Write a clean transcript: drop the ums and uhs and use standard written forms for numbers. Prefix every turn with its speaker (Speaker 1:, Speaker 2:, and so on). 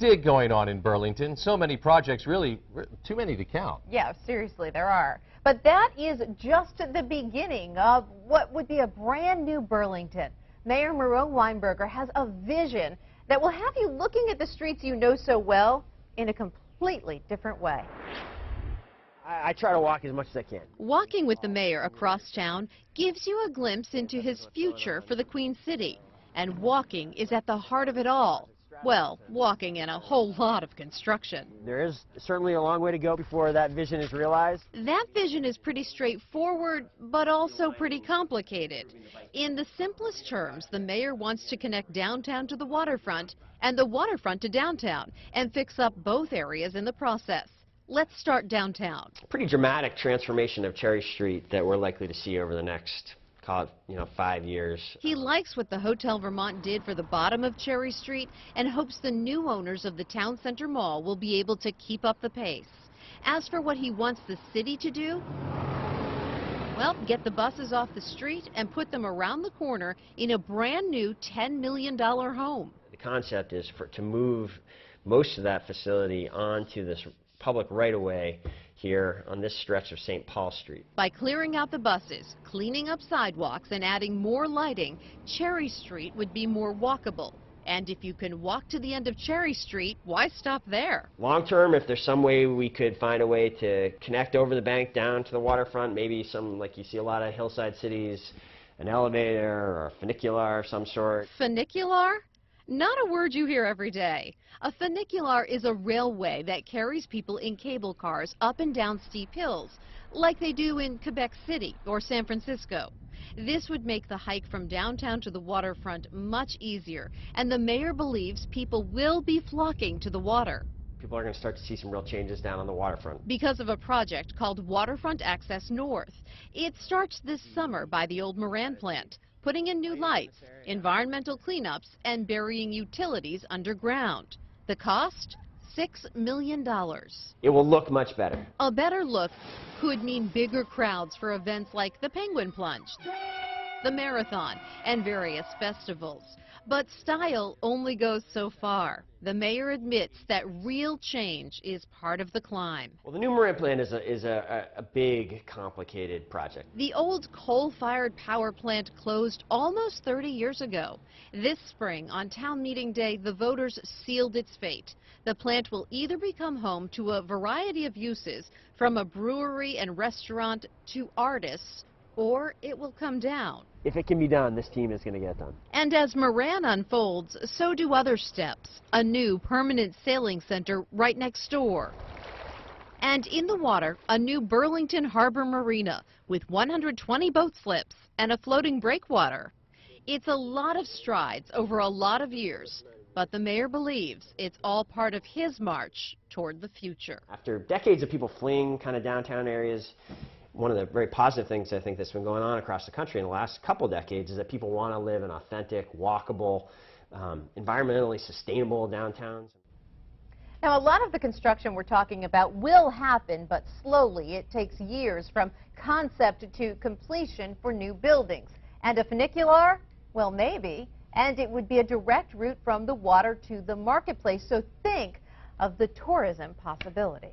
Speaker 1: dig going on in Burlington. So many projects, really too many to count.
Speaker 2: Yeah, seriously, there are. But that is just the beginning of what would be a brand new Burlington. Mayor Moreau Weinberger has a vision that will have you looking at the streets you know so well in a completely different way.
Speaker 3: I try to walk as much as I can.
Speaker 4: Walking with the mayor across town gives you a glimpse into his future for the Queen City. And walking is at the heart of it all. Well, walking and a whole lot of construction.
Speaker 3: There is certainly a long way to go before that vision is realized.
Speaker 4: That vision is pretty straightforward, but also pretty complicated. In the simplest terms, the mayor wants to connect downtown to the waterfront and the waterfront to downtown and fix up both areas in the process. Let's start downtown.
Speaker 3: Pretty dramatic transformation of Cherry Street that we're likely to see over the next, call it, 5 years.
Speaker 4: He likes what the Hotel Vermont did for the bottom of Cherry Street and hopes the new owners of the Town Center Mall will be able to keep up the pace. As for what he wants the city to do, well, get the buses off the street and put them around the corner in a brand new $10 million home.
Speaker 3: The concept is to move most of that facility onto this public right-of-way here on this stretch of St. Paul Street.
Speaker 4: By clearing out the buses, cleaning up sidewalks, and adding more lighting, Cherry Street would be more walkable. And if you can walk to the end of Cherry Street, why stop there?
Speaker 3: Long term, if there's some way we could find a way to connect over the bank down to the waterfront, maybe some, like you see a lot of hillside cities, an elevator or a funicular of some sort.
Speaker 4: Funicular? Not a word you hear every day. A funicular is a railway that carries people in cable cars up and down steep hills, like they do in Quebec City or San Francisco. This would make the hike from downtown to the waterfront much easier, and the mayor believes people will be flocking to the water.
Speaker 3: People are going to start to see some real changes down on the waterfront.
Speaker 4: Because of a project called Waterfront Access North. It starts this summer by the old Moran plant, putting in new lights, environmental cleanups, and burying utilities underground. The cost? $6 million.
Speaker 3: It will look much better.
Speaker 4: A better look could mean bigger crowds for events like the Penguin Plunge, the Marathon, and various festivals. But style only goes so far. The mayor admits that real change is part of the climb.
Speaker 3: Well, the new Moran plant is a big, complicated project.
Speaker 4: The old coal-fired power plant closed almost 30 years ago. This spring, on town meeting day, the voters sealed its fate. The plant will either become home to a variety of uses, from a brewery and restaurant to artists, or it will come down.
Speaker 3: If it can be done, this team is going to get it done.
Speaker 4: And as Moran unfolds, so do other steps. A new permanent sailing center right next door. And in the water, a new Burlington Harbor Marina with 120 boat slips and a floating breakwater. It's a lot of strides over a lot of years, but the mayor believes it's all part of his march toward the future.
Speaker 3: After decades of people fleeing kind of downtown areas, one of the very positive things I think that's been going on across the country in the last couple decades is that people want to live in authentic, walkable, environmentally sustainable downtowns.
Speaker 2: Now, a lot of the construction we're talking about will happen, but slowly. It takes years from concept to completion for new buildings. And a funicular? Well, maybe. And it would be a direct route from the water to the marketplace. So think of the tourism possibilities.